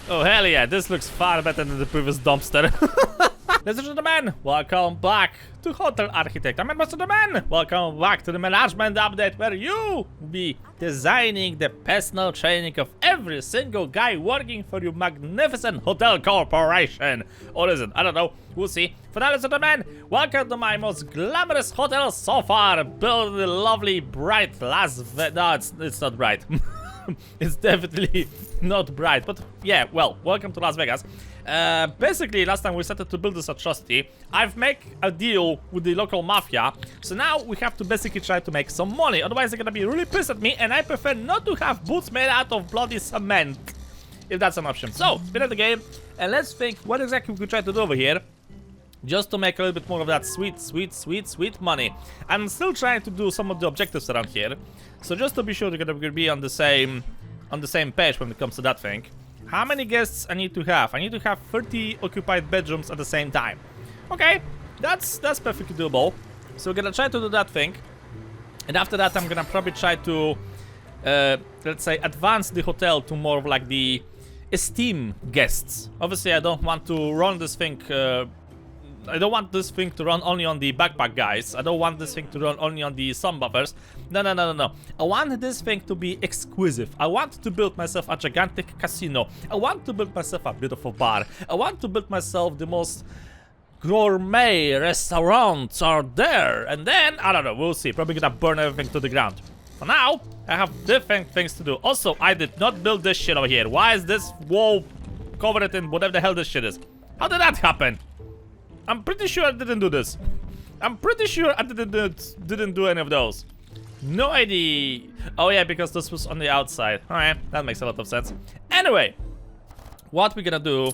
Oh, hell yeah, this looks far better than the previous dumpster. Ladies and gentlemen, welcome back to Hotel Architect. I'm Mr. Man. Welcome back to the management update where you will be designing the personal training of every single guy working for your magnificent hotel corporation. Or is it? I don't know. We'll see. For now, ladies and gentlemen, welcome to my most glamorous hotel so far. Built in the lovely, bright Las Vegas. No, it's not bright. It's definitely not bright, but yeah, well, welcome to Las Vegas. Basically, last time we started to build this atrocity, I've made a deal with the local mafia, so now we have to basically try to make some money, otherwise they're gonna be really pissed at me, and I prefer not to have boots made out of bloody cement, if that's an option. So, spin up the game, and let's think what exactly we could try to do over here, just to make a little bit more of that sweet money. I'm still trying to do some of the objectives around here, so just to be sure we're gonna be on the same page when it comes to that thing. How many guests I need to have? I need to have 30 occupied bedrooms at the same time. Okay, that's perfectly doable. So we're gonna try to do that thing, and after that I'm gonna probably try to let's say advance the hotel to more of like the esteemed guests. Obviously I don't want to run this thing I don't want this thing to run only on the backpack guys. I don't want this thing to run only on the sun buffers. No. I want this thing to be exquisite. I want to build myself a gigantic casino. I want to build myself a beautiful bar. I want to build myself the most gourmet restaurants out there. And then, I don't know, we'll see. Probably gonna burn everything to the ground. For now, I have different things to do. Also, I did not build this shit over here. Why is this wall covered in whatever the hell this shit is? How did that happen? I'm pretty sure I didn't do this. I'm pretty sure I didn't do any of those. No idea. Oh yeah, because this was on the outside. Alright, that makes a lot of sense. Anyway, what we're gonna do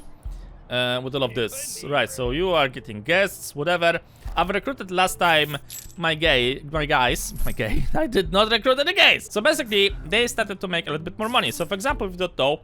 with all of this. Right, so you are getting guests, whatever. I've recruited last time my guys. I did not recruit any guys. So basically, they started to make a little bit more money. So for example, if you don't know,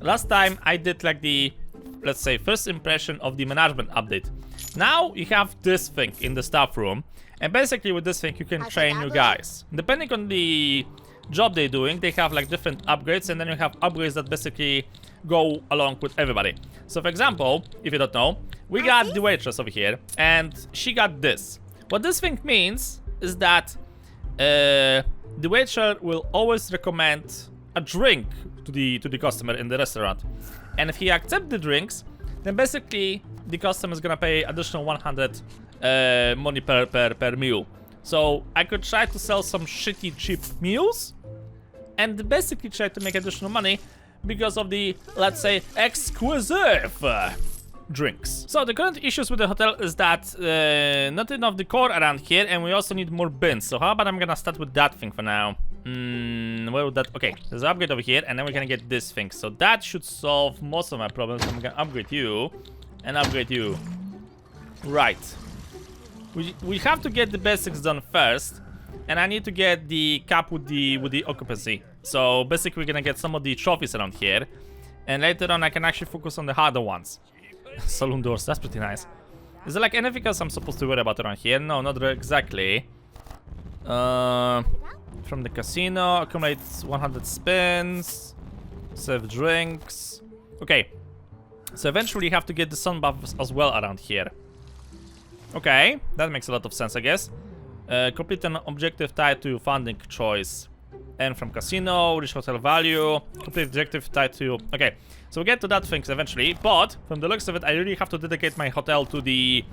last time I did like the, let's say, first impression of the management update. Now you have this thing in the staff room, and basically with this thing you can train new guys. Depending on the job they're doing, they have like different upgrades, and then you have upgrades that basically go along with everybody. So for example, if you don't know, we got the waitress over here, and she got this. What this thing means is that the waitress will always recommend a drink to the customer in the restaurant. And if he accepts the drinks, then basically the customer is gonna pay additional 100 money per meal. So I could try to sell some shitty cheap meals and basically try to make additional money because of the, let's say, exquisite drinks. So the current issues with the hotel is that not enough decor around here, and we also need more bins. So how about I'm gonna start with that thing for now. Where would that? Okay, there's an upgrade over here, and then we're gonna get this thing. So that should solve most of my problems. I'm gonna upgrade you and upgrade you. Right. We have to get the basics done first, and I need to get the cap with the occupancy. So basically, we're gonna get some of the trophies around here, and later on, I can actually focus on the harder ones. Saloon doors, that's pretty nice. Is there like anything else I'm supposed to worry about around here? No, not exactly. From the casino, accumulate 100 spins, serve drinks. Okay, so eventually you have to get the sun buffs as well around here. Okay, that makes a lot of sense, I guess. Complete an objective tied to your funding choice. And from casino, reach hotel value, complete objective tied to... Okay, so we'll get to that things eventually, but from the looks of it, I really have to dedicate my hotel to the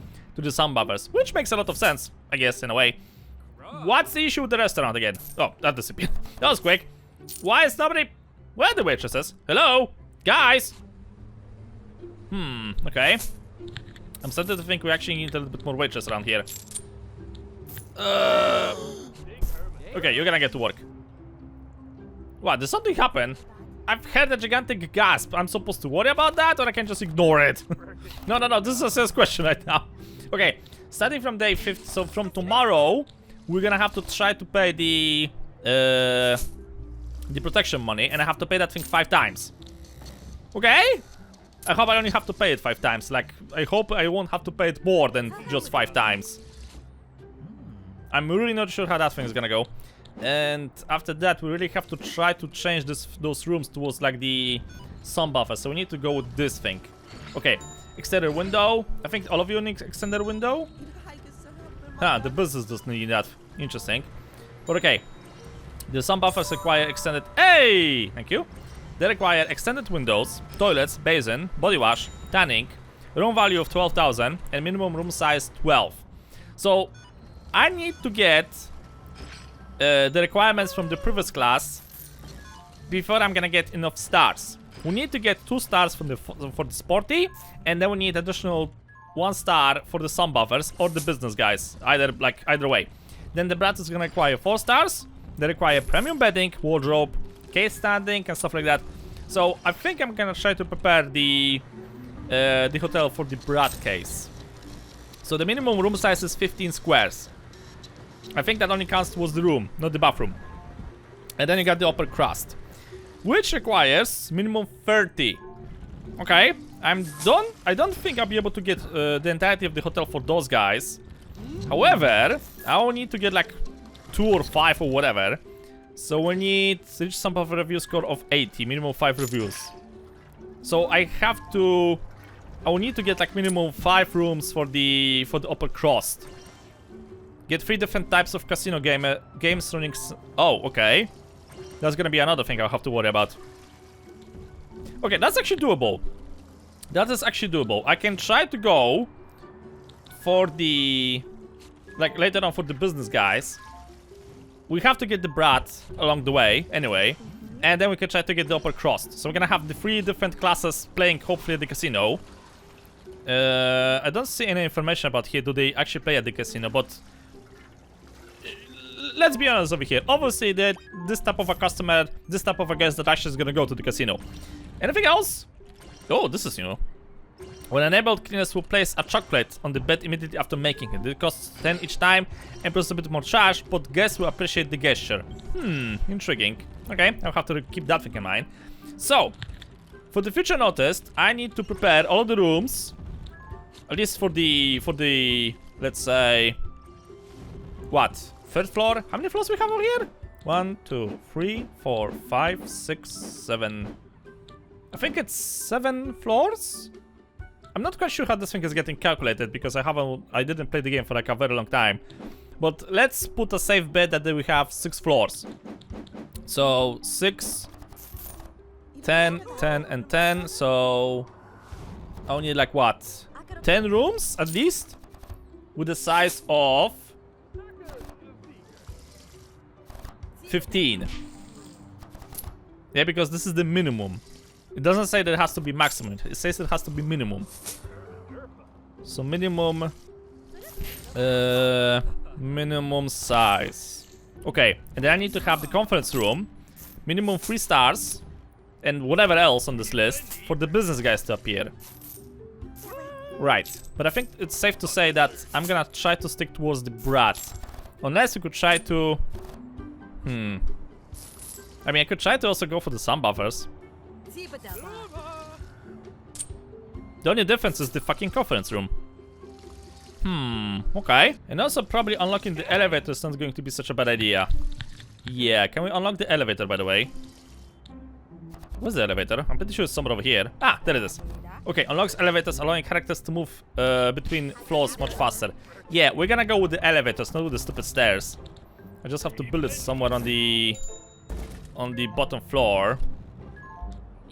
sun buffers, which makes a lot of sense, I guess, in a way. What's the issue with the restaurant again? Oh, that disappeared. That was quick. Why is nobody... Where are the waitresses? Hello? Guys? Okay. I'm starting to think we actually need a little bit more waitresses around here. Okay, you're gonna get to work. What, did something happen? I've heard a gigantic gasp. I'm supposed to worry about that, or I can just ignore it? No, this is a serious question right now. Okay, starting from day 5th, so from tomorrow, we're gonna have to try to pay the protection money, and I have to pay that thing 5 times. Okay? I hope I only have to pay it 5 times. Like, I hope I won't have to pay it more than just 5 times. I'm really not sure how that thing is gonna go. And after that, we really have to try to change those rooms towards like the sun buffer, so we need to go with this thing. Okay, extended window. I think all of you need extended window. Ah, the business doesn't need that. Interesting. But okay, the sun buffers require extended. Hey, thank you. They require extended windows, toilets, basin, body wash, tanning, room value of 12,000, and minimum room size 12. So I need to get the requirements from the previous class before I'm gonna get enough stars. We need to get 2 stars from for the sporty, and then we need additional 1 star for the sun buffers or the business guys. Either way. Then the brat is gonna require 4 stars. They require premium bedding, wardrobe, case standing, and stuff like that. So I think I'm gonna try to prepare the hotel for the brat case. So the minimum room size is 15 squares. I think that only counts towards the room, not the bathroom. And then you got the upper crust, which requires minimum 30. Okay, I don't think I'll be able to get the entirety of the hotel for those guys. However, I will need to get like 2 or 5 or whatever. So we need reach some of a review score of 80, minimum 5 reviews. So I will need to get like minimum 5 rooms for the upper crust. Get 3 different types of casino games running. Oh, okay. That's gonna be another thing I'll have to worry about. Okay, that's actually doable. That is actually doable. I can try to go for the... like, later on for the business guys. We have to get the brat along the way, anyway. And then we can try to get the upper crust. So we're gonna have the 3 different classes playing, hopefully, at the casino. I don't see any information about here. Do they actually play at the casino? But... let's be honest over here. Obviously, this type of a customer, this type of a guest that actually is gonna go to the casino. Anything else? Oh, this is new. When enabled, cleaners will place a chocolate on the bed immediately after making it. It costs 10 each time and plus a bit more charge, but guests will appreciate the gesture. Intriguing. Okay, I'll have to keep that thing in mind. So, for the future noticed, I need to prepare all the rooms, at least for the let's say, what? 3rd floor? How many floors we have over here? 1, 2, 3, 4, 5, 6, 7. I think it's 7 floors? I'm not quite sure how this thing is getting calculated because I didn't play the game for like a very long time. But let's put a safe bet that we have 6 floors. So 6, 10, 10, and 10. So I only need like what? 10 rooms at least? With the size of 15. Yeah, because this is the minimum. It doesn't say that it has to be maximum. It says it has to be minimum. So minimum... minimum size. Okay, and then I need to have the conference room. Minimum 3 stars. And whatever else on this list for the business guys to appear. Right, but I think it's safe to say that I'm gonna try to stick towards the brat. Unless we could try to... I mean, I could try to also go for the sun buffers. The only difference is the fucking conference room. Okay. And also probably unlocking the elevator is not going to be such a bad idea. Yeah, can we unlock the elevator, by the way? Where's the elevator? I'm pretty sure it's somewhere over here. Ah, there it is. Okay, unlocks elevators, allowing characters to move between floors much faster. Yeah, we're gonna go with the elevators, not with the stupid stairs. I just have to build it somewhere on the bottom floor.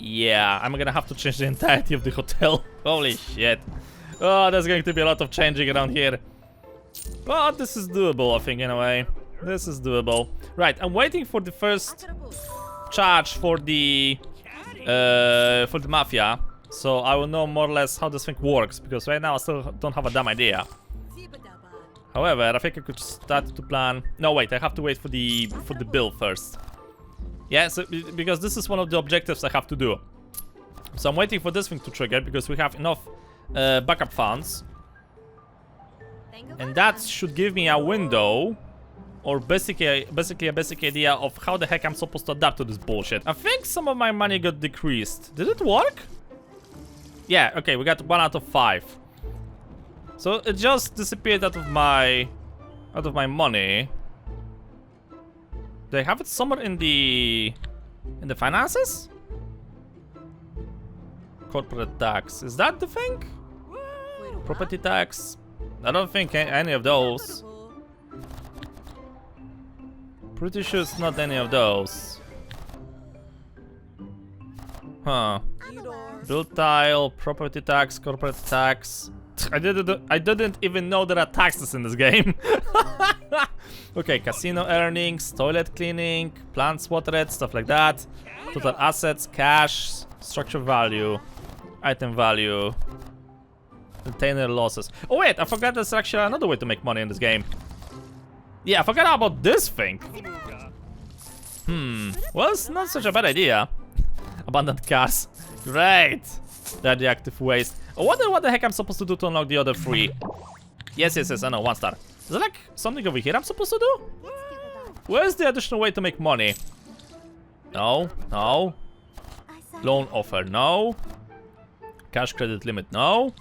Yeah, I'm gonna have to change the entirety of the hotel. Holy shit. Oh, there's going to be a lot of changing around here. But this is doable, I think, in a way. This is doable. Right, I'm waiting for the first charge for the mafia. So I will know more or less how this thing works, because right now I still don't have a damn idea. However, I think I could start to plan... No, wait, I have to wait for the bill first. Yeah, so, because this is one of the objectives I have to do. So I'm waiting for this thing to trigger, because we have enough backup funds. And that should give me a window, or basically a basic idea of how the heck I'm supposed to adapt to this bullshit. I think some of my money got decreased. Did it work? Yeah, okay, we got 1 out of 5. So it just disappeared out of my money. Do I have it somewhere in the finances? corporate tax. Is that the thing? Property tax? I don't think any of those. Pretty sure it's not any of those. Huh. Build tile, property tax, corporate tax. I didn't even know there are taxes in this game. Okay, casino earnings, toilet cleaning, plants watered, stuff like that. Total assets, cash, structure value, item value, container losses. Oh wait, I forgot there's actually another way to make money in this game. Yeah, I forgot about this thing. Well, it's not such a bad idea. Abandoned cars. Great. Radioactive waste. I wonder what the heck I'm supposed to do to unlock the other 3. Yes, I know, 1 star. Is there like something over here I'm supposed to do? Where's the additional way to make money? No. Loan offer, no. Cash credit limit, no.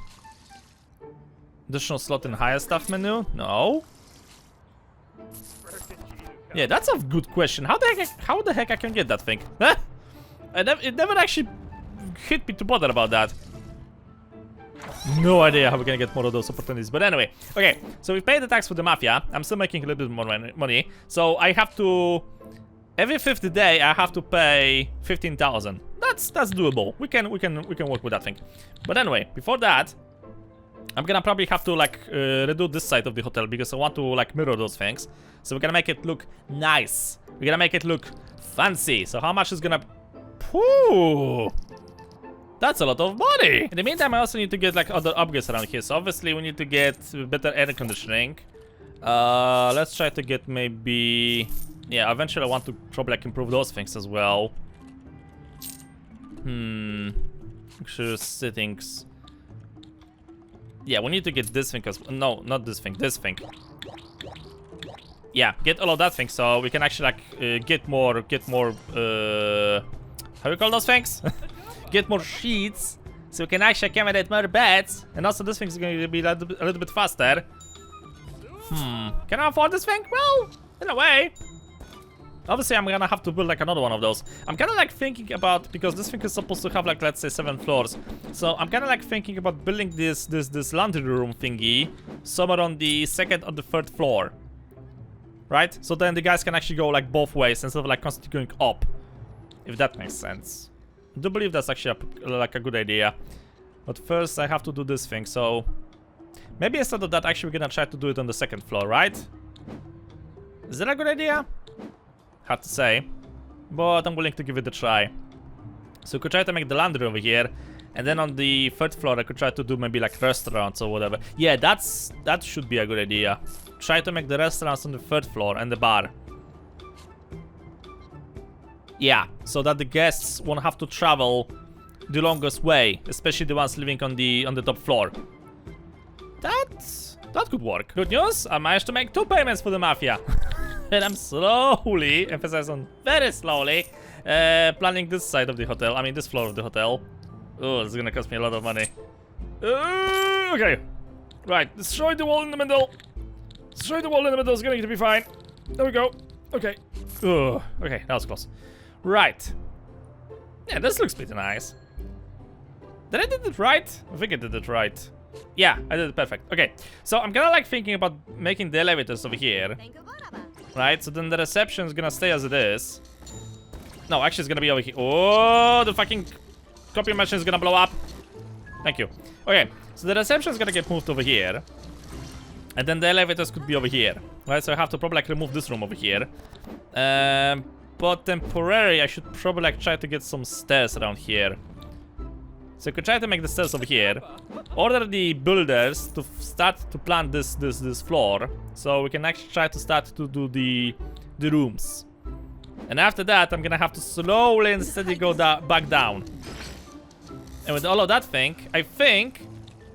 Additional slot in higher staff menu, no. Yeah, that's a good question. How the heck I can get that thing? Huh? It never actually hit me to bother about that. No idea how we're gonna get more of those opportunities. But anyway, okay. So we paid the tax for the mafia. I'm still making a little bit more money. So I have to every 50th day I have to pay 15,000. That's doable. We can work with that thing. But anyway, before that, I'm gonna probably have to like redo this side of the hotel because I want to like mirror those things. So we're gonna make it look nice. We're gonna make it look fancy. So how much is gonna? Whew. That's a lot of money. In the meantime, I also need to get like other upgrades around here. So obviously we need to get better air conditioning. Let's try to get maybe, yeah, eventually I want to probably like improve those things as well. Actually, settings. Yeah, we need to get this thing as well. No, not this thing, this thing. Yeah, get all of that thing so we can actually like get more how do you call those things? Get more sheets so we can actually accommodate more beds, and also this thing's going to be a little bit faster. Can I afford this thing? Well, in a way. Obviously, I'm gonna have to build like another one of those. I'm kind of like thinking about, because this thing is supposed to have like, let's say 7 floors. So I'm kind of like thinking about building this laundry room thingy somewhere on the 2nd or the 3rd floor. Right? So then the guys can actually go like both ways instead of like constantly going up. If that makes sense. I do believe that's actually like a good idea. But first I have to do this thing, so maybe instead of that actually we're gonna try to do it on the 2nd floor, right? Is that a good idea? Hard to say, but I'm willing to give it a try. So we could try to make the laundry over here, and then on the 3rd floor I could try to do maybe like restaurants or whatever. Yeah, that should be a good idea. Try to make the restaurants on the 3rd floor and the bar. Yeah, so that the guests won't have to travel the longest way, especially the ones living on the top floor. That could work. Good news, I managed to make 2 payments for the mafia. And I'm slowly, emphasize on very slowly, planning this side of the hotel. I mean, this floor of the hotel. Oh, this is gonna cost me a lot of money. Okay. Right, destroy the wall in the middle. Destroy the wall in the middle is going to be fine. There we go. Okay. Okay, that was close. Right. Yeah, this looks pretty nice. Did I do it right? I think I did it right. Yeah, I did it perfect. Okay, so I'm kind of like thinking about making the elevators over here. Right, so then the reception is gonna stay as it is. No, actually it's gonna be over here. Oh, the fucking copy machine is gonna blow up. Thank you. Okay, so the reception is gonna get moved over here. And then the elevators could be over here. Right, so I have to probably like remove this room over here. But temporarily I should probably like try to get some stairs around here. So I could try to make the stairs over here. Order the builders to start to plan this floor, so we can actually try to start to do the rooms. And after that, I'm gonna have to slowly and steadily go back down. And with all of that thing, I think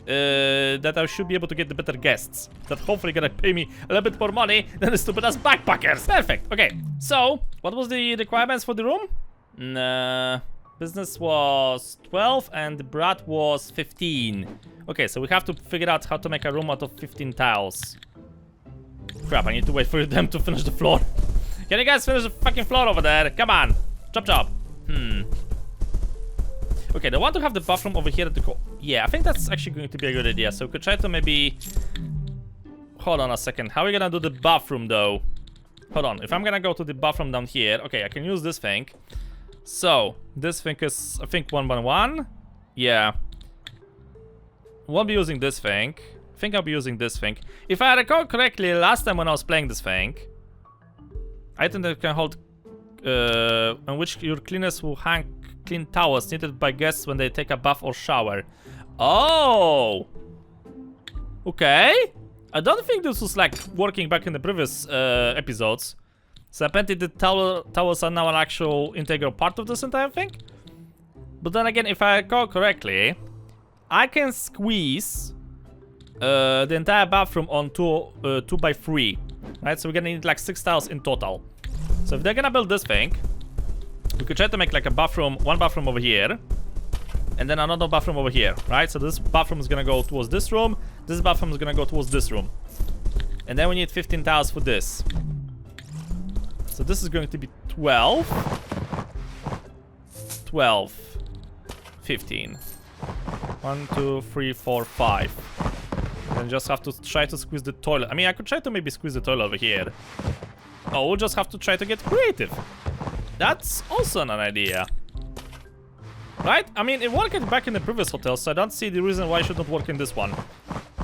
that I should be able to get the better guests. That hopefully gonna pay me a little bit more money than the stupid ass backpackers. Perfect. Okay. So what was the requirements for the room? Business was 12 and the brat was 15. Okay, so we have to figure out how to make a room out of 15 tiles. Crap, I need to wait for them to finish the floor. Can you guys finish the fucking floor over there? Come on. Chop chop. Okay, they want to have the bathroom over here to go. Yeah, I think that's actually going to be a good idea. So we could try to maybe... Hold on a second. How are we gonna do the bathroom though? Hold on. If I'm gonna go to the bathroom down here, okay, I can use this thing. So this thing is, I think, 1 by 1. Yeah. Won't be using this thing. I think I'll be using this thing. If I recall correctly, last time when I was playing this thing, item that can hold, on which your cleaners will hang clean towels needed by guests when they take a bath or shower. Oh! Okay. I don't think this was like working back in the previous episodes. So apparently the towels are now an actual integral part of this entire thing. But then again, if I recall correctly, I can squeeze the entire bathroom on 2 by 3. Right, so we're gonna need like 6 tiles in total. So if they're gonna build this thing, we could try to make like a bathroom, one bathroom over here, and then another bathroom over here, right? So this bathroom is gonna go towards this room, this bathroom is gonna go towards this room. And then we need 15 tiles for this. So this is going to be 12, 12, 15. 1, 2, 3, 4, 5. Then just have to try to squeeze the toilet. I mean, I could try to maybe squeeze the toilet over here. Oh, we'll just have to try to get creative. That's also an idea. Right? I mean, it worked back in the previous hotel, so I don't see the reason why it should not work in this one.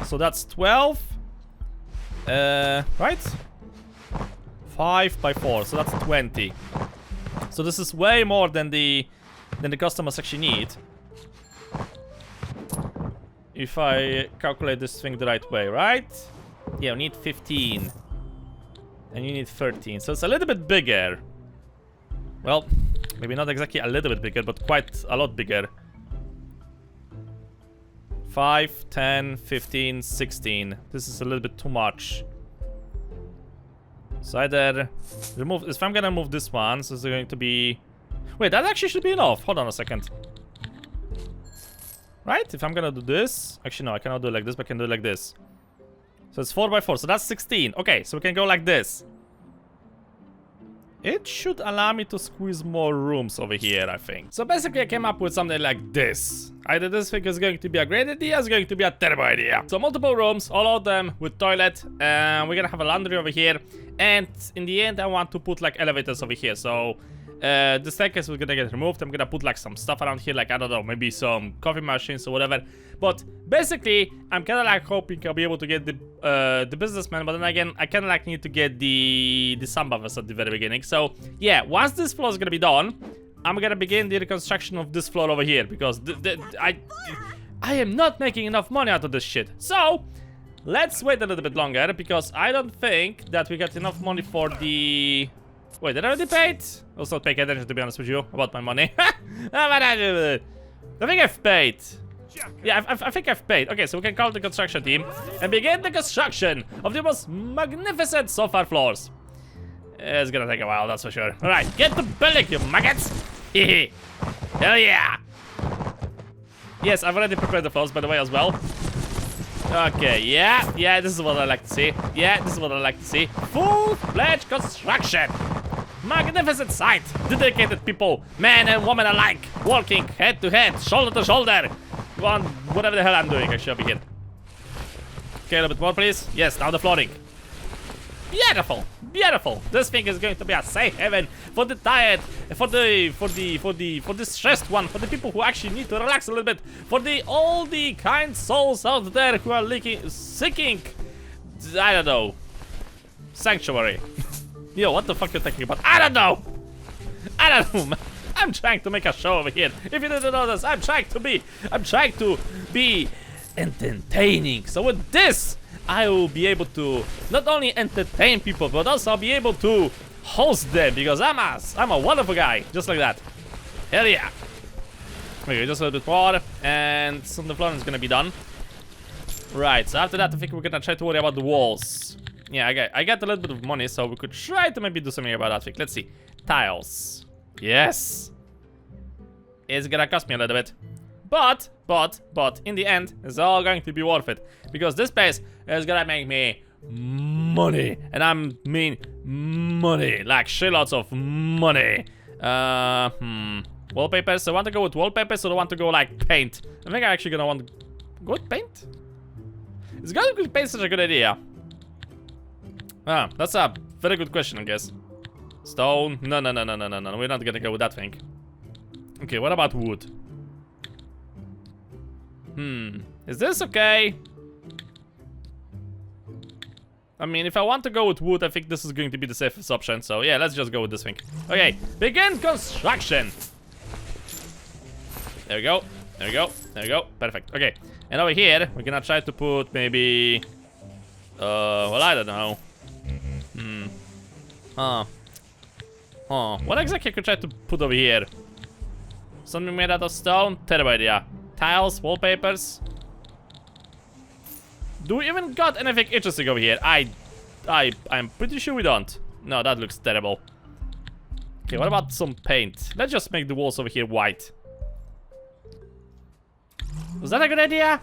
So that's 12. Right? 5 by 4, so that's 20. So this is way more than the customers actually need. If I calculate this thing the right way, right? Yeah, we need 15. And you need 13, so it's a little bit bigger. Well, maybe not exactly a little bit bigger, but quite a lot bigger. 5, 10, 15, 16. This is a little bit too much. So either remove, if I'm gonna move this one, so it's going to be... Wait, that actually should be enough. Hold on a second. Right? If I'm gonna do this... Actually, no, I cannot do it like this, but I can do it like this. So it's 4 by 4, so that's 16. Okay, so we can go like this. It should allow me to squeeze more rooms over here, I think. So basically I came up with something like this. Either this thing is going to be a great idea, or it's going to be a terrible idea. So multiple rooms, all of them with toilet. We're gonna have a laundry over here. And in the end I want to put like elevators over here. So the staircase is gonna get removed. I'm gonna put like some stuff around here, like I don't know, maybe some coffee machines or whatever. But basically, I'm kind of like hoping I'll be able to get the businessman, but then again, I kind of like need to get the sandbox at the very beginning. So yeah, once this floor is gonna be done, I'm gonna begin the reconstruction of this floor over here because I am not making enough money out of this shit. So let's wait a little bit longer because I don't think that we got enough money for the... Wait, did I already pay it? I was not paying attention, to be honest with you, about my money. I think I've paid. Yeah, I think I've paid. Okay, so we can call the construction team and begin the construction of the most magnificent sofa floors. It's gonna take a while, that's for sure. Alright, get to building, you maggots! Hell yeah! Yes, I've already prepared the floors, by the way, as well. Okay, yeah, this is what I like to see. Yeah, this is what I like to see. Full-fledged construction! Magnificent sight! Dedicated people, men and women alike, walking head to head, shoulder to shoulder. On whatever the hell I'm doing, actually, over here. Okay, a little bit more, please. Yes, now the flooring. Beautiful, beautiful. This thing is going to be a safe haven for the tired, for the stressed one, for the people who actually need to relax a little bit, for all the kind souls out there who are seeking, I don't know, sanctuary. Yo, what the fuck you're talking about? I don't know, man. I'm trying to make a show over here. If you didn't know this, I'm trying to be entertaining. So with this, I will be able to not only entertain people, but also I'll be able to host them because I'm a wonderful guy, just like that. Hell yeah. Okay, just a little bit more, and soon the flooring is gonna be done. Right, so after that, I think we're gonna try to worry about the walls. Yeah, I got a little bit of money, so we could try to maybe do something about that thing. Let's see. Tiles. Yes. It's gonna cost me a little bit. But, in the end, it's all going to be worth it. Because this place is gonna make me money. And I mean money. Like shitloads of money. Wallpapers. I want to go with wallpapers, or I want to go like paint. I think I'm actually gonna want to go with paint. Is going to paint such a good idea? Ah, that's a very good question, I guess. Stone? No. We're not gonna go with that thing. Okay, what about wood? Is this okay? I mean, if I want to go with wood, I think this is going to be the safest option. So yeah, let's just go with this thing. Okay, begin construction. There we go. There we go. There we go. Perfect. Okay, and over here we're gonna try to put maybe. Well, I don't know. What exactly I could try to put over here? Something made out of stone? Terrible idea. Tiles, wallpapers. Do we even got anything interesting over here? I'm pretty sure we don't. No, that looks terrible. Okay, what about some paint? Let's just make the walls over here white. Was that a good idea?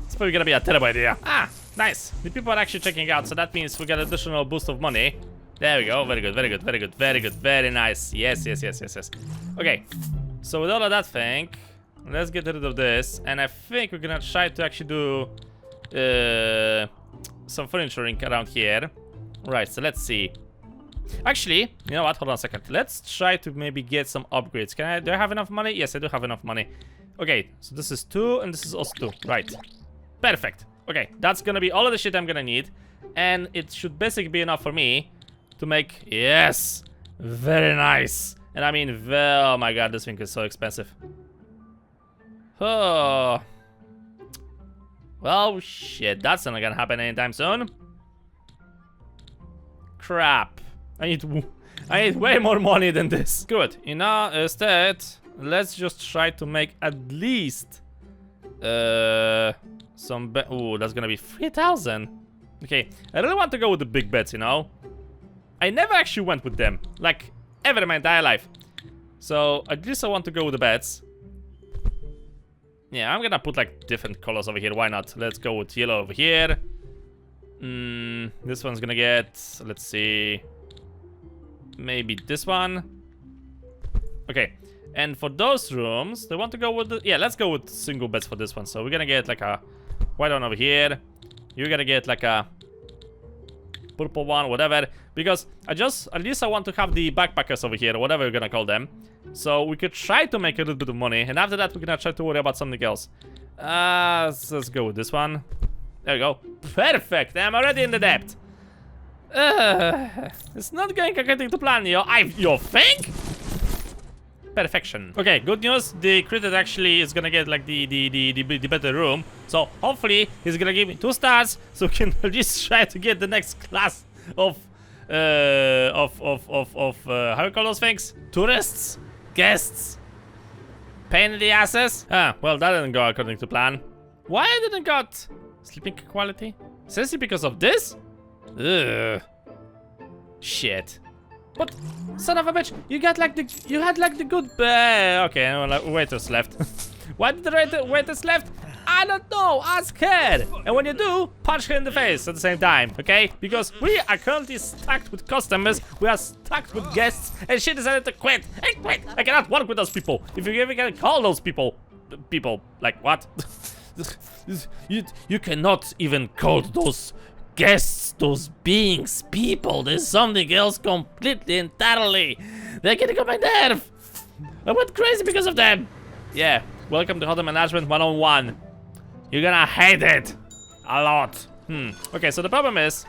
It's probably gonna be a terrible idea. Ah, nice. The people are actually checking out, so that means we get additional boost of money. There we go. Very good, very good, very good, very good, very nice. Yes. Okay, so with all of that thing, let's get rid of this. And I think we're gonna try to actually do some furnituring around here. Right, so let's see. Actually, you know what? Hold on a second. Let's try to maybe get some upgrades. Do I have enough money? Yes, I do have enough money. Okay, so this is 2 and this is also 2. Right. Perfect. Okay, that's gonna be all of the shit I'm gonna need. And it should basically be enough for me to make... Yes! Very nice. And I mean, oh my god, this thing is so expensive. Oh. Well, shit, that's not gonna happen anytime soon. Crap. I need way more money than this. Good. You know, instead, let's just try to make at least some ooh, that's gonna be 3,000. Okay, I really want to go with the big bets, you know. I never actually went with them, like, ever in my entire life. So, at least I want to go with the bets. Yeah, I'm gonna put, like, different colors over here. Why not? Let's go with yellow over here. This one's gonna get, let's see, maybe this one. Okay, and for those rooms, they want to go with the, yeah, let's go with single beds for this one. So we're gonna get like a white one over here. You're gonna get like a purple one, whatever, because at least I want to have the backpackers over here, whatever you're gonna call them. So we could try to make a little bit of money, and after that we're gonna try to worry about something else. Let's go with this one. There we go. Perfect. I'm already in the debt. It's not going according to plan, you think? Perfection. Okay, good news. The critic actually is gonna get like the better room. So hopefully he's gonna give me 2 stars, so we can at least try to get the next class of how you call those things? Tourists, guests, pain in the asses. Ah, well, that didn't go according to plan. Why I didn't got sleeping quality? Seriously, because of this? Ugh. Shit. But son of a bitch, you had like the good okay, well, waiters left. Why did the waiters left? I don't know, ask her. And when you do, punch her in the face at the same time, okay? Because we are currently stacked with customers, we are stacked with guests, and she decided to quit. I quit. I cannot work with those people. If you even can call those people, like what? You cannot even call those guests, those beings, people. There's something else completely, entirely. They're getting on my nerve. I went crazy because of them. Yeah, welcome to Hotel Management 101. You're gonna hate it a lot. Okay, so the problem is,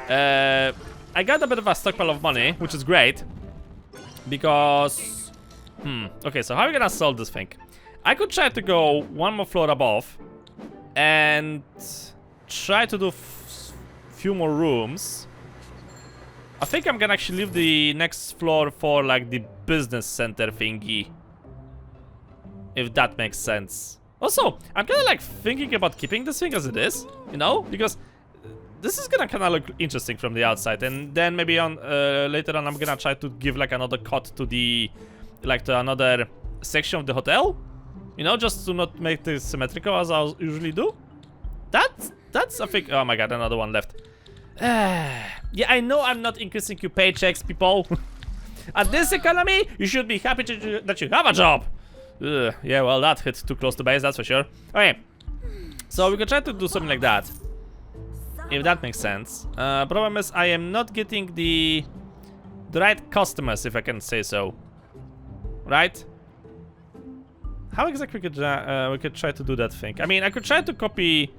I got a bit of a stockpile of money, which is great, because, okay, so how are we gonna solve this thing? I could try to go one more floor above and try to do few more rooms. I think I'm gonna actually leave the next floor for like the business center thingy, if that makes sense. Also, I'm kinda like thinking about keeping this thing as it is, you know, because this is gonna kinda look interesting from the outside, and then maybe on later on I'm gonna try to give like another cut to the to another section of the hotel, you know, just to not make this symmetrical as I usually do. That's I think. Oh my god, another one left. Yeah, I know I'm not increasing your paychecks, people. At this economy, you should be happy that you have a job. Ugh, yeah, well, that hit too close to base, that's for sure. Okay, so we could try to do something like that, if that makes sense. Problem is, I am not getting the right customers, if I can say so. Right? How exactly we could try to do that thing? I mean, I could try to copy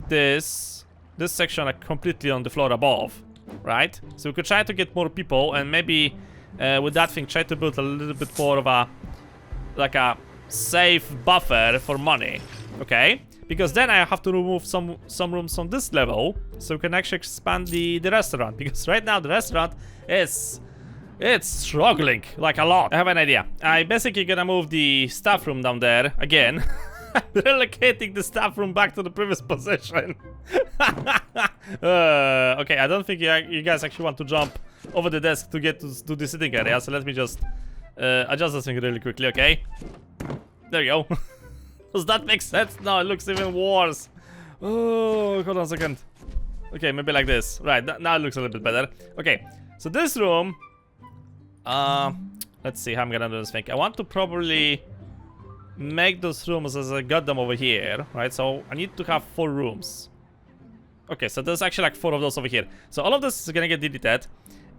this section like completely on the floor above, right? So we could try to get more people, and maybe with that thing try to build a little bit more of a safe buffer for money, okay? Because then I have to remove some rooms on this level, so we can actually expand the restaurant. Because right now the restaurant is struggling like a lot. I have an idea. I basically gonna move the staff room down there again. Relocating the staff room back to the previous position. Okay, I don't think you guys actually want to jump over the desk to get to the sitting area. So let me just adjust this thing really quickly, okay? There you go. Does that make sense? No, it looks even worse. Oh, hold on a second. Okay, maybe like this. Right, now it looks a little bit better. Okay, so this room... let's see how I'm gonna do this thing. I want to probably make those rooms as I got them over here, right? So I need to have 4 rooms. Okay, so there's actually like 4 of those over here. So all of this is gonna get deleted.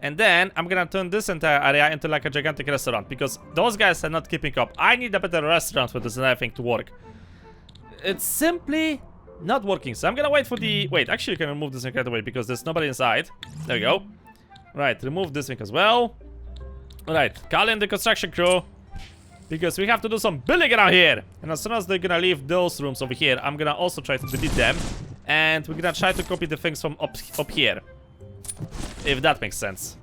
And then I'm gonna turn this entire area into like a gigantic restaurant, because those guys are not keeping up. I need a better restaurant for this entire thing to work. It's simply not working. So I'm gonna wait for the... Wait, actually you can remove this thing right away because there's nobody inside. There we go. Right, remove this thing as well. Alright, call in the construction crew, because we have to do some building around here. And as soon as they're gonna leave those rooms over here, I'm gonna also try to delete them. And we're gonna try to copy the things from up here, if that makes sense.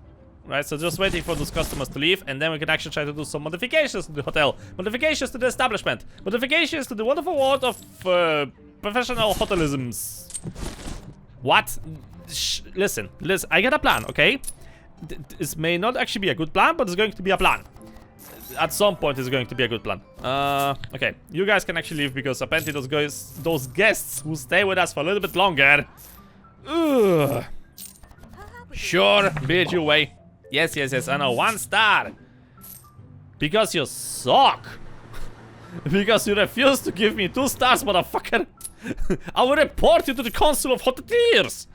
Right, so just waiting for those customers to leave, and then we can actually try to do some modifications to the hotel, modifications to the establishment, modifications to the wonderful world of professional hotelisms. What? Listen, I got a plan, okay? This may not actually be a good plan, but it's going to be a plan. At some point, it's going to be a good plan. Okay, you guys can actually leave, because apparently those guests will stay with us for a little bit longer. Ugh. Sure, be it your way. Yes, I know. 1 star. Because you suck. Because you refuse to give me 2 stars, motherfucker. I will report you to the Council of Hoteliers.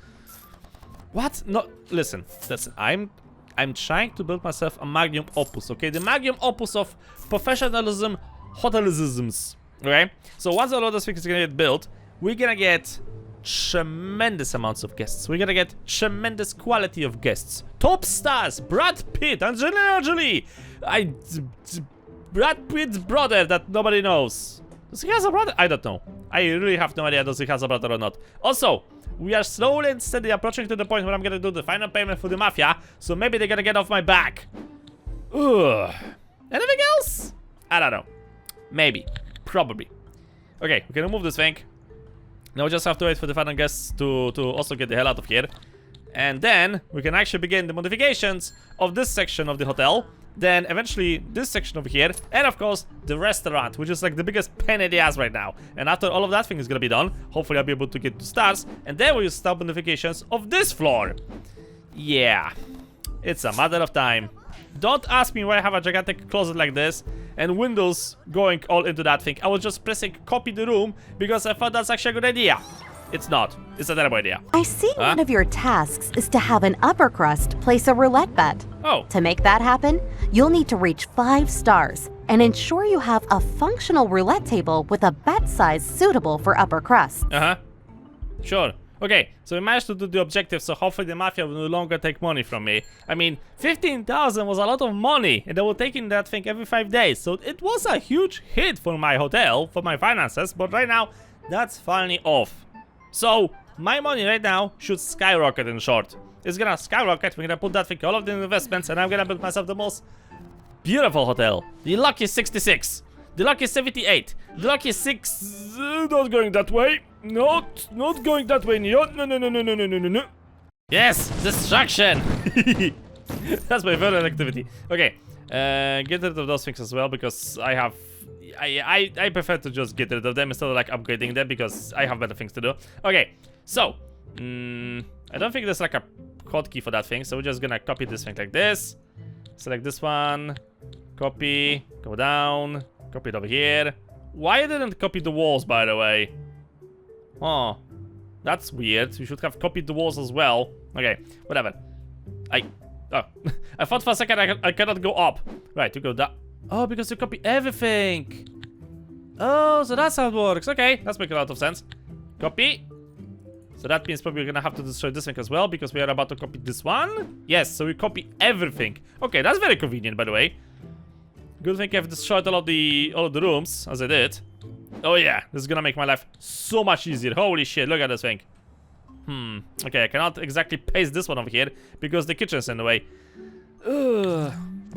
What? No, listen. I'm trying to build myself a magnum opus, okay? The magnum opus of professionalism, hotelisms, okay? So once all of those things is gonna get built, we're gonna get tremendous amounts of guests. We're gonna get tremendous quality of guests. Top stars, Brad Pitt, Angelina Jolie, Brad Pitt's brother that nobody knows. Does he have a brother? I don't know. I really have no idea does he has a brother or not. Also, we are slowly and steadily approaching to the point where I'm gonna do the final payment for the mafia, so maybe they're gonna get off my back. Ugh. Anything else? I don't know. Maybe. Probably. Okay, we can remove this thing. Now we just have to wait for the final guests to also get the hell out of here. And then we can actually begin the modifications of this section of the hotel. Then eventually this section over here. And of course the restaurant, which is like the biggest pain in the ass right now. And after all of that thing is gonna be done, hopefully I'll be able to get 2 stars. And then we'll start modifications of this floor. Yeah, it's a matter of time. Don't ask me why I have a gigantic closet like this and windows going all into that thing. I was just pressing copy the room because I thought that's actually a good idea. It's not. It's a terrible idea. I see one of your tasks is to have an upper crust place a roulette bet. Oh. To make that happen, you'll need to reach 5 stars and ensure you have a functional roulette table with a bet size suitable for upper crust. Sure. Okay, so we managed to do the objective, so hopefully the mafia will no longer take money from me. I mean, 15,000 was a lot of money, and they were taking that thing every 5 days. So it was a huge hit for my hotel, for my finances, but right now, that's finally off. So, my money right now should skyrocket, in short. It's gonna skyrocket, we're gonna put that thing all of the investments, and I'm gonna build myself the most beautiful hotel. The lucky 66. The lucky 78. The lucky 6... not going that way. Not going that way. No. Yes, destruction. That's my favorite activity. Okay, get rid of those things as well, because I prefer to just get rid of them instead of like upgrading them, because I have better things to do. Okay, so I don't think there's like a hotkey for that thing, so we're just gonna copy this thing like this. Select this one. Copy. Go down. Copy it over here. Why didn't copy the walls, by the way? Oh, that's weird. You should have copied the walls as well. Okay, whatever. Oh, I thought for a second I cannot go up. Right, you go down. Oh, because you copy everything. Oh, so that's how it works. Okay, that's making a lot of sense. Copy. So that means probably we're gonna have to destroy this thing as well because we are about to copy this one. Yes, so we copy everything. Okay, that's very convenient, by the way. Good thing I've destroyed all of the rooms as I did. Oh yeah, this is gonna make my life so much easier. Holy shit, look at this thing. Okay, I cannot exactly paste this one over here because the kitchen's in the way. Ugh.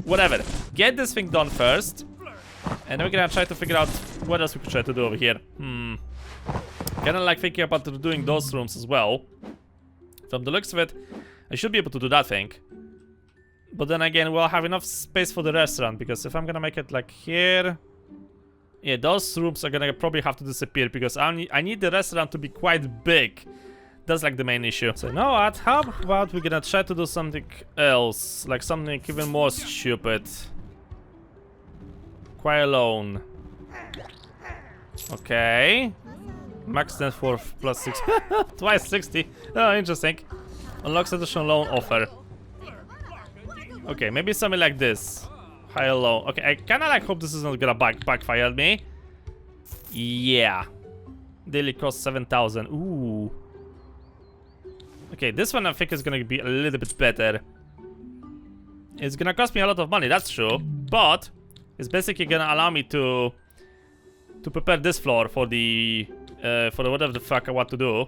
Whatever. Get this thing done first. And then we're gonna try to figure out what else we could try to do over here. Kinda like thinking about doing those rooms as well. From the looks of it, I should be able to do that thing. But then again, we'll have enough space for the restaurant because if I'm gonna make it like here... Yeah, those rooms are gonna probably have to disappear because I need the restaurant to be quite big. That's like the main issue. So you know what? How about we're gonna try to do something else? Like something even more stupid. Quiet alone. Okay. Max net for plus 6. Twice 60. Oh, interesting. Unlocks additional loan offer. Okay, maybe something like this. High low. Okay, I kinda like hope this is not gonna backfire at me. Yeah. Daily cost 7,000. Ooh. Okay, this one I think is gonna be a little bit better. It's gonna cost me a lot of money, that's true. But it's basically gonna allow me to prepare this floor for the whatever the fuck I want to do.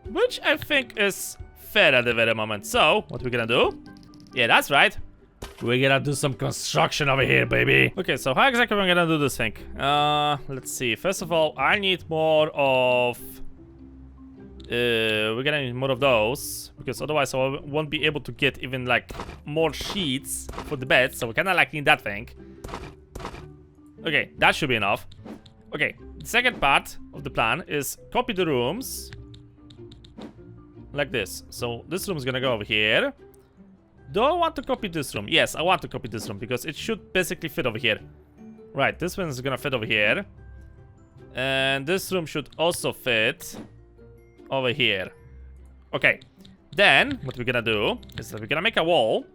Which I think is fair at the very moment. So, what we're gonna do? Yeah, that's right. We're gonna do some construction over here, baby. Okay, so how exactly am I gonna do this thing? Let's see. First of all, I need more of... we're gonna need more of those. Because otherwise I won't be able to get even, like, more sheets for the beds. So we kinda like need that thing. Okay, that should be enough. Okay, the second part of the plan is copy the rooms. Like this. So this room is gonna go over here. Do I want to copy this room? Yes, I want to copy this room because it should basically fit over here. Right, this one is gonna fit over here. And this room should also fit over here. Okay, then what we're gonna do is that we're gonna make a wall.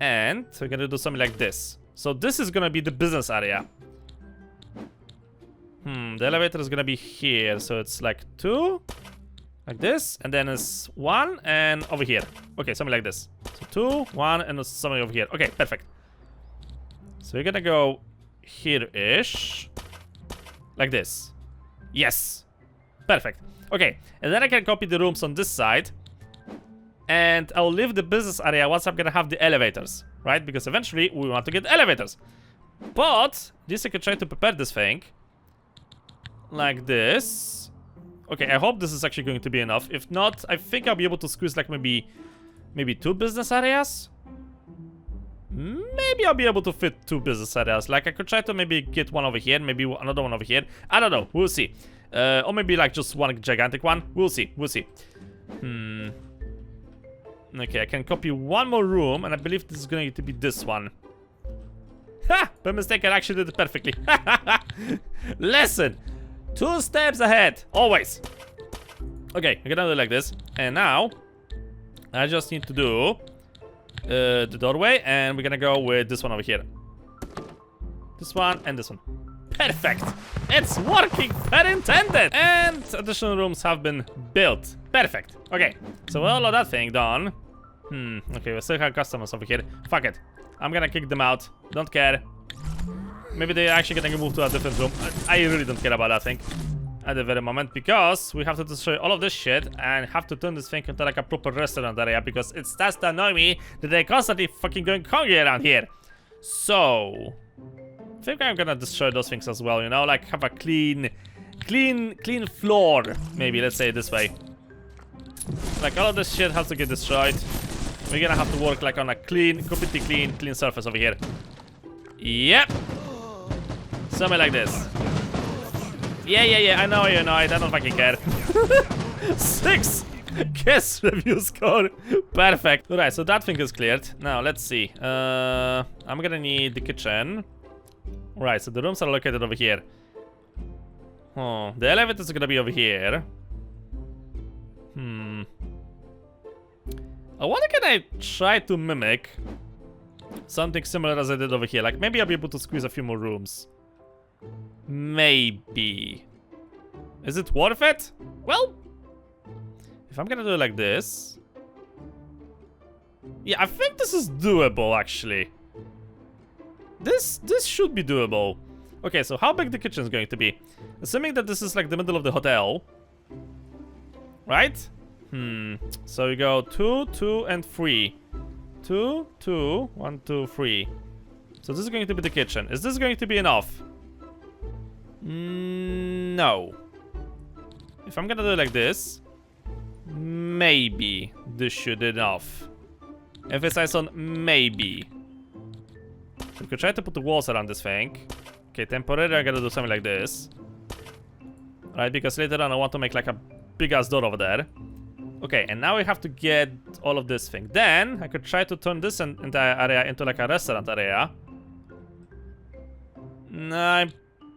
And we're gonna do something like this. So this is gonna be the business area. The elevator is gonna be here. So it's like 2. Like this, and then it's 1 and over here. Okay, something like this. So 2, 1, and something over here. Okay, perfect. So we're gonna go here-ish. Like this. Yes. Perfect. Okay, and then I can copy the rooms on this side. And I'll leave the business area once I'm gonna have the elevators. Right? Because eventually we want to get elevators. But, this I can try to prepare this thing. Like this. Okay, I hope this is actually going to be enough. If not, I think I'll be able to squeeze like maybe 2 business areas. Maybe I'll be able to fit 2 business areas. Like I could try to maybe get one over here, maybe another one over here. I don't know, we'll see. Or maybe like just one gigantic one. We'll see, we'll see. Okay, I can copy one more room, and I believe this is going to be this one. Ha! By mistake, I actually did it perfectly. Listen! 2 steps ahead, always. Okay, we're gonna do it like this. And now, I just need to do the doorway, and we're gonna go with this one over here. This one and this one. Perfect! It's working per intended! And additional rooms have been built. Perfect. Okay, so with all of that thing done. Okay, we still have customers over here. Fuck it. I'm gonna kick them out. Don't care. Maybe they're actually gonna move to a different room. I really don't care about that thing at the very moment because we have to destroy all of this shit and have to turn this thing into like a proper restaurant area because it starts to annoy me that they're constantly fucking going hungry around here. So, I think I'm gonna destroy those things as well, you know, like have a clean floor. Maybe, let's say it this way. Like all of this shit has to get destroyed. We're gonna have to work like on a completely clean surface over here. Yep. Something like this. Yeah, I know you're annoyed. I don't fucking care. 6 Guess review score. Perfect. Alright, so that thing is cleared. Now, let's see. I'm gonna need the kitchen. Right, so the rooms are located over here. Oh, the elevator is gonna be over here. I wonder, can I try to mimic something similar as I did over here? Like, maybe I'll be able to squeeze a few more rooms. Maybe. Is it worth it? Well, if I'm gonna do it like this... Yeah, I think this is doable, actually. This should be doable. Okay, so how big the kitchen is going to be? Assuming that this is like the middle of the hotel. Right? So you go 2, 2, and 3. 2, 2, 1, 2, 3. So this is going to be the kitchen. Is this going to be enough? No. If I'm gonna do it like this, maybe this should be enough. Emphasize on maybe. We could try to put the walls around this thing. Okay, temporarily I gotta do something like this. Right, because later on I want to make like a big ass door over there. Okay, and now we have to get all of this thing. Then I could try to turn this entire area into like a restaurant area. Nah,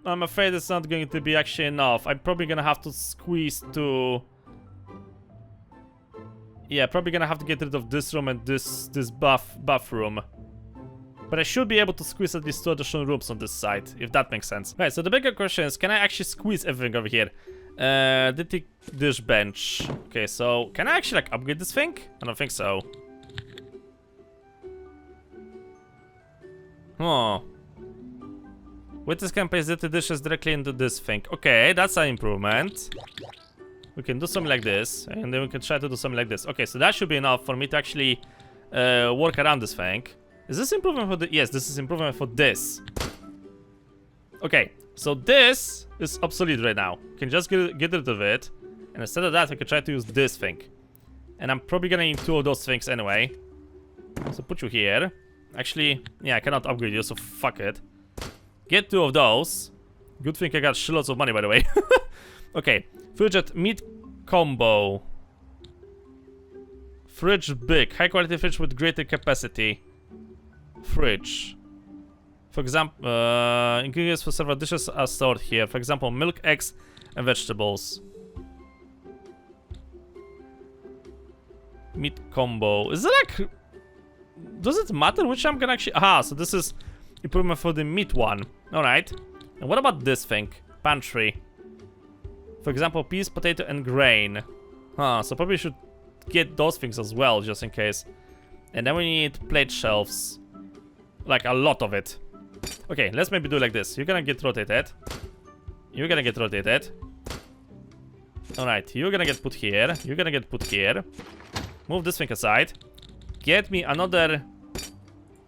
I'm afraid it's not going to be actually enough. I'm probably gonna have to squeeze to... Yeah, probably gonna have to get rid of this room and this bathroom. But I should be able to squeeze at least 2 additional rooms on this side, if that makes sense. Right, so the bigger question is, can I actually squeeze everything over here? The dish bench. Okay, so can I actually like upgrade this thing? I don't think so. Oh. With this can place the dishes directly into this thing. Okay, that's an improvement. We can do something like this, and then we can try to do something like this. Okay, so that should be enough for me to actually work around this thing. Is this improvement for the... Yes, this is improvement for this. Okay, so this is obsolete right now. Can just get rid of it. And instead of that, I can try to use this thing. And I'm probably gonna need 2 of those things anyway. So put you here. Actually, yeah, I cannot upgrade you, so fuck it. Get 2 of those. Good thing I got shitloads of money, by the way. Okay, fridge meat combo. Fridge big. High quality fridge with greater capacity. Fridge. For example, ingredients for several dishes are stored here. For example, milk, eggs, and vegetables. Meat combo. Is it like... Does it matter which I'm gonna actually... Aha, so this is improvement for the meat one. Alright. And what about this thing? Pantry. For example, peas, potato, and grain. Huh, so probably should get those things as well, just in case. And then we need plate shelves. Like a lot of it. Okay, let's maybe do like this. You're gonna get rotated. You're gonna get rotated. Alright, you're gonna get put here. You're gonna get put here. Move this thing aside. Get me another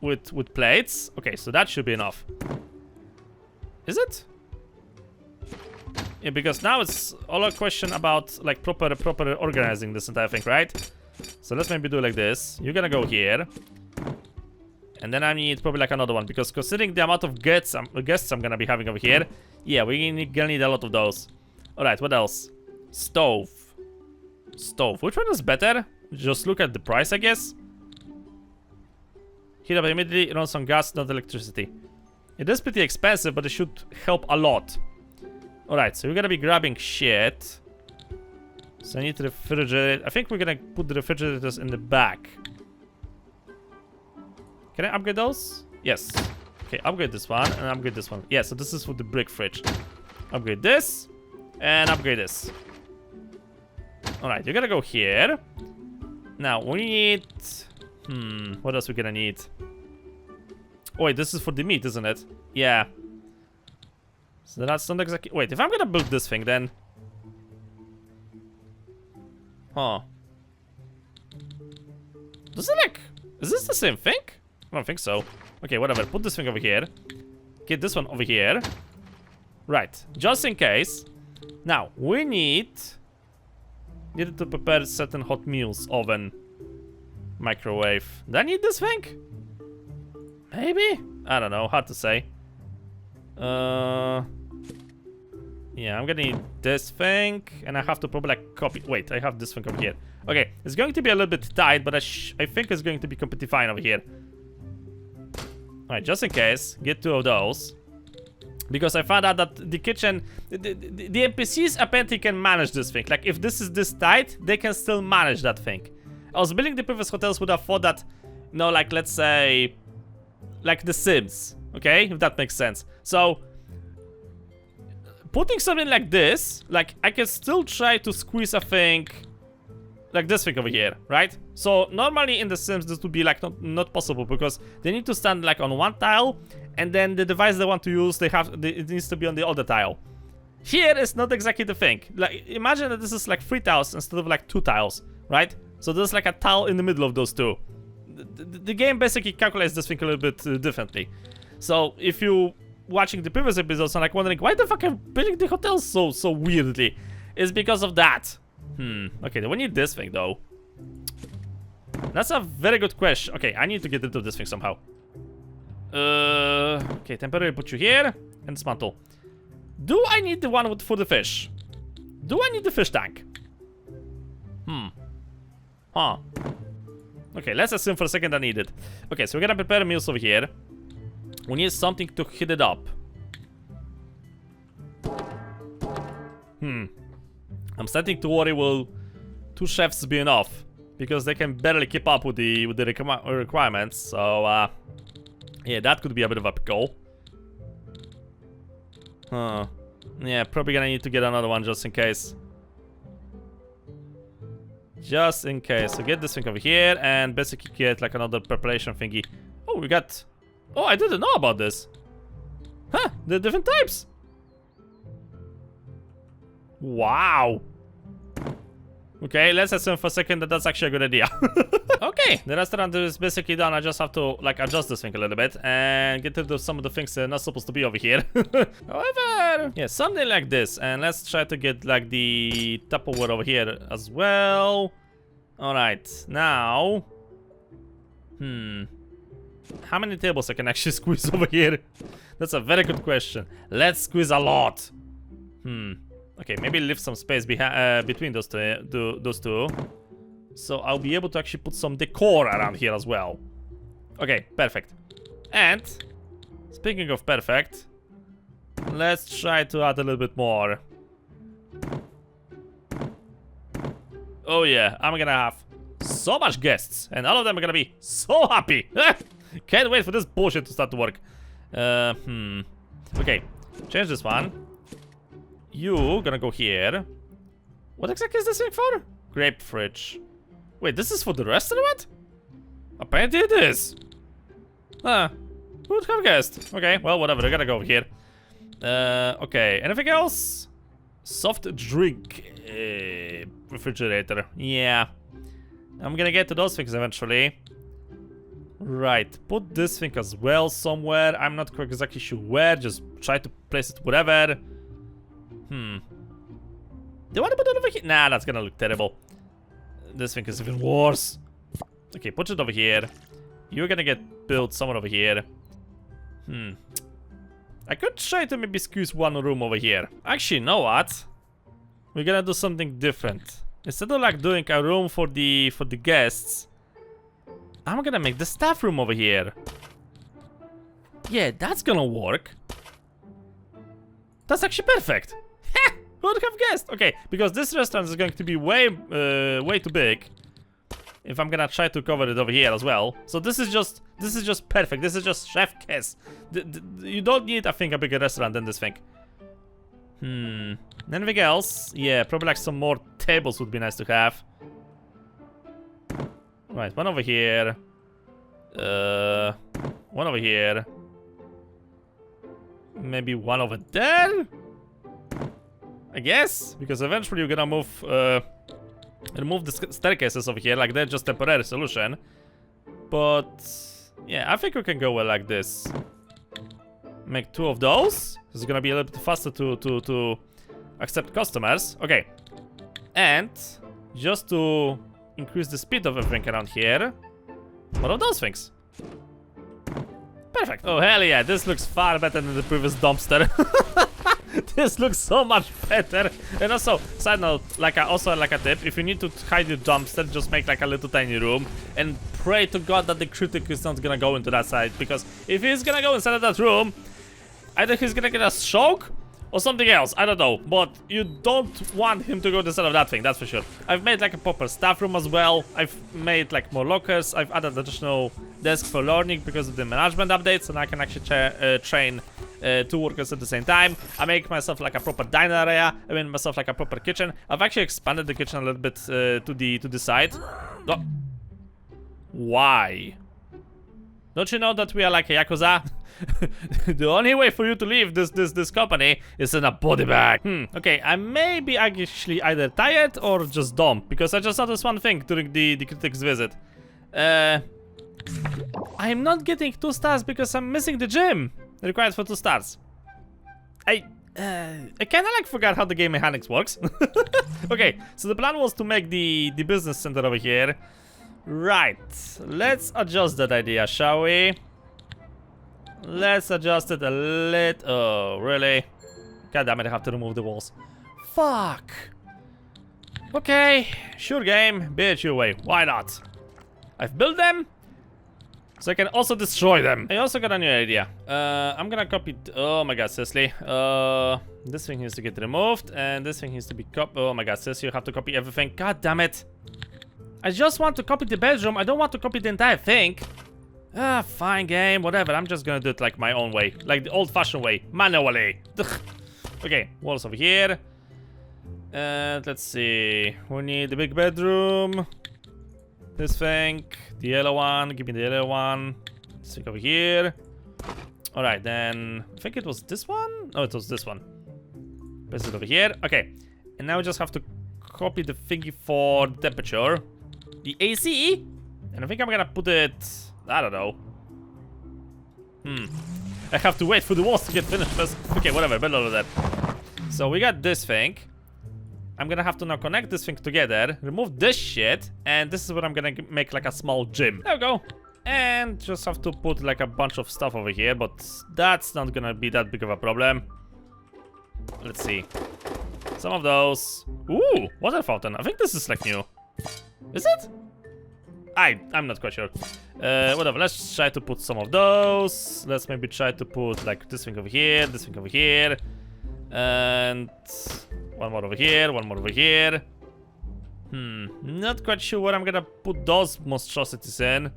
with plates. Okay, so that should be enough. Is it? Yeah, because now it's all a question about like proper organizing this entire thing, right? So let's maybe do like this. You're gonna go here. And then I need probably like another one, because considering the amount of guests I'm gonna be having over here, yeah, we're gonna need a lot of those. Alright, what else? Stove. Stove. Which one is better? Just look at the price, I guess. Heat up immediately, runs on gas, not electricity. It is pretty expensive, but it should help a lot. Alright, so we're gonna be grabbing shit. So I need to refrigerate. I think we're gonna put the refrigerators in the back. Can I upgrade those? Yes. Okay, upgrade this one and upgrade this one. Yeah, so this is for the brick fridge. Upgrade this and upgrade this. Alright, you're gonna go here. Now, we need... what else we gonna need? Oh, wait, this is for the meat, isn't it? Yeah. So that's not exactly... Wait, if I'm gonna build this thing, then... Huh. Does it like... Is this the same thing? I don't think so. Okay, whatever. Put this thing over here. Get this one over here. Right. Just in case. Now, we needed to prepare certain hot meals. Oven. Microwave. Do I need this thing? Maybe? I don't know. Hard to say. Yeah, I'm gonna need this thing, and I have to probably like copy. Wait, I have this thing over here. Okay, it's going to be a little bit tight, but I think it's going to be completely fine over here. Alright, just in case, get 2 of those. Because I found out that the kitchen, the NPCs apparently can manage this thing. Like, if this is this tight, they can still manage that thing. I was building the previous hotels, would have thought that, you know, like, let's say, like The Sims, okay? If that makes sense. So, putting something like this, like, I can still try to squeeze a thing like this thing over here, right? So normally in The Sims this would be like not possible because they need to stand like on one tile, and then the device they want to use, it needs to be on the other tile. Here it's not exactly the thing. Like, imagine that this is like 3 tiles instead of like 2 tiles, right? So there's like a tile in the middle of those two. The game basically calculates this thing a little bit differently. So if you watching the previous episodes and like wondering why the fuck I'm building the hotels so weirdly, it's because of that. Okay, we need this thing though. That's a very good question. Okay, I need to get rid of this thing somehow. Okay, temporarily put you here and dismantle. Do I need the one for the fish? Do I need the fish tank? Huh. Okay, let's assume for a second I need it. Okay, so we're gonna prepare meals over here. We need something to heat it up. I'm starting to worry, will 2 chefs be enough? Because they can barely keep up with the requirements, so yeah, that could be a bit of a pickle. Yeah, probably gonna need to get another one just in case. Just in case. So get this thing over here and basically get like another preparation thingy. Oh, we got... Oh, I didn't know about this. Huh, the different types. Wow. Okay, let's assume for a second that that's actually a good idea. Okay, the restaurant is basically done. I just have to like adjust this thing a little bit and get rid of some of the things that are not supposed to be over here. However, yeah, something like this. And let's try to get like the Tupperware over here as well. Alright, now... How many tables I can actually squeeze over here? That's a very good question. Let's squeeze a lot. Okay, maybe leave some space between those two. So I'll be able to actually put some decor around here as well. Okay, perfect. And speaking of perfect, let's try to add a little bit more. Oh yeah, I'm gonna have so much guests, and all of them are gonna be so happy. Can't wait for this bullshit to start to work. Okay, change this one. You gonna go here. What exactly is this thing for? Grape fridge. Wait, this is for the restaurant? Apparently it is. Who would have guessed? Okay, well, whatever. I gotta go over here. Okay, anything else? Soft drink refrigerator. Yeah. I'm gonna get to those things eventually. Right, put this thing as well somewhere. I'm not quite exactly sure where. Just try to place it wherever. Do you want to put it over here? Nah, that's gonna look terrible. This thing is even worse. Okay, put it over here. You're gonna get built somewhere over here. I could try to maybe squeeze one room over here. Actually, you know what? We're gonna do something different. Instead of like doing a room for the guests, I'm gonna make the staff room over here. Yeah, that's gonna work. That's actually perfect. Who would have guessed? Okay, because this restaurant is going to be way too big. If I'm gonna try to cover it over here as well. So this is just perfect. This is just chef kiss. You don't need, I think, a bigger restaurant than this thing. Anything else? Yeah, probably like some more tables would be nice to have. Right, one over here. One over here. Maybe one over there? I guess, because eventually you're gonna remove the staircases over here, like they're just temporary solution. But yeah, I think we can go well like this. Make 2 of those. It's gonna be a little bit faster to accept customers. Okay, and just to increase the speed of everything around here, one of those things. Perfect. Oh hell yeah, this looks far better than the previous dumpster. This looks so much better. And also, side note, like a tip, if you need to hide your dumpster, just make like a little tiny room and pray to God that the critic is not gonna go into that side, because if he's gonna go inside of that room, either he's gonna get a shock or something else, I don't know, but you don't want him to go inside of that thing, that's for sure. I've made like a proper staff room as well. I've made like more lockers. I've added additional desk for learning because of the management updates, and I can actually train 2 workers at the same time. I make myself like a proper diner area. I made myself like a proper kitchen. I've actually expanded the kitchen a little bit to the side. Oh. Why? Don't you know that we are like a Yakuza? The only way for you to leave this company is in a body bag. Okay, I may be actually either tired or just dumb, because I just noticed one thing during the critics visit. I'm not getting 2 stars because I'm missing the gym required for 2 stars. I kinda like forgot how the game mechanics works. Okay, so the plan was to make the business center over here. Right, let's adjust that idea, shall we? Let's adjust it a little. Oh, really? God damn it, I have to remove the walls. Fuck. Okay, sure game, be it your way. Why not? I've built them, so I can also destroy them. I also got a new idea. I'm gonna copy. Oh my god, seriously. This thing needs to get removed, and this thing needs to be copied. Oh my god, seriously, you have to copy everything. God damn it. I just want to copy the bedroom. I don't want to copy the entire thing. Ah, fine game, whatever. I'm just gonna do it like my own way, like the old-fashioned way, manually. Okay, walls over here. And let's see. We need the big bedroom. This thing, the yellow one. Give me the yellow one. This thing over here. All right, then I think it was this one. Oh, it was this one. Place it over here. Okay, and now we just have to copy the thingy for the temperature, the AC, and I think I'm gonna put it. I don't know. I have to wait for the walls to get finished first. Okay, whatever, better than that. So we got this thing. I'm gonna have to now connect this thing together, remove this shit, and this is what I'm gonna make like a small gym. There we go. And just have to put like a bunch of stuff over here, but that's not gonna be that big of a problem. Let's see. Some of those. Ooh, water fountain. I think this is like new. Is it? I'm not quite sure. Whatever, let's try to put some of those. Let's maybe try to put like this thing over here, this thing over here. And one more over here, one more over here. Not quite sure where I'm gonna put those monstrosities in.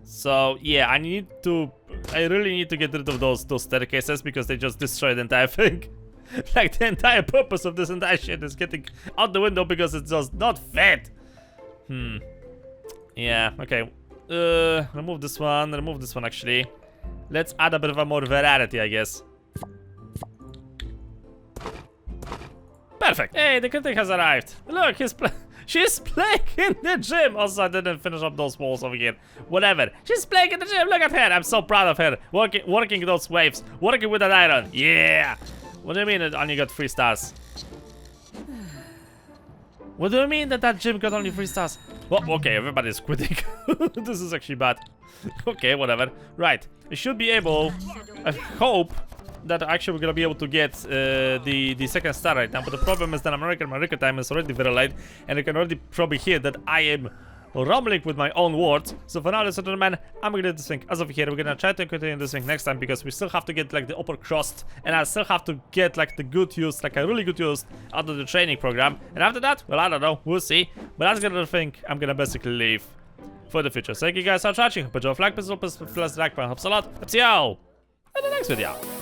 So yeah, I really need to get rid of those staircases, because they just destroy the entire thing. Like the entire purpose of this entire shit is getting out the window because it's just not fit. Yeah, okay. Remove this one actually. Let's add a bit of a more variety, I guess. Perfect. Hey, the critic has arrived. Look, she's playing in the gym. Also, I didn't finish up those walls over here. Whatever. She's playing in the gym. Look at her. I'm so proud of her. Working those waves. Working with that iron. Yeah. What do you mean it only got 3 stars? What do you mean that gym got only 3 stars? Well, okay, everybody's quitting. This is actually bad. Okay, whatever. Right, we should be able. I hope that actually we're gonna be able to get the 2nd star right now. But the problem is that American time is already very late, and you can already probably hear that I am rumbling with my own words. So for now, ladies and gentlemen, I'm gonna do this thing as of here. We're gonna try to continue this thing next time, because we still have to get like the upper crust, and I still have to get like the good use, like a really good use out of the training program. And after that, well, I don't know, we'll see. But that's gonna think I'm gonna basically leave for the future. So thank you guys for watching. Put your flag, please, like, helps a lot. See you all in the next video.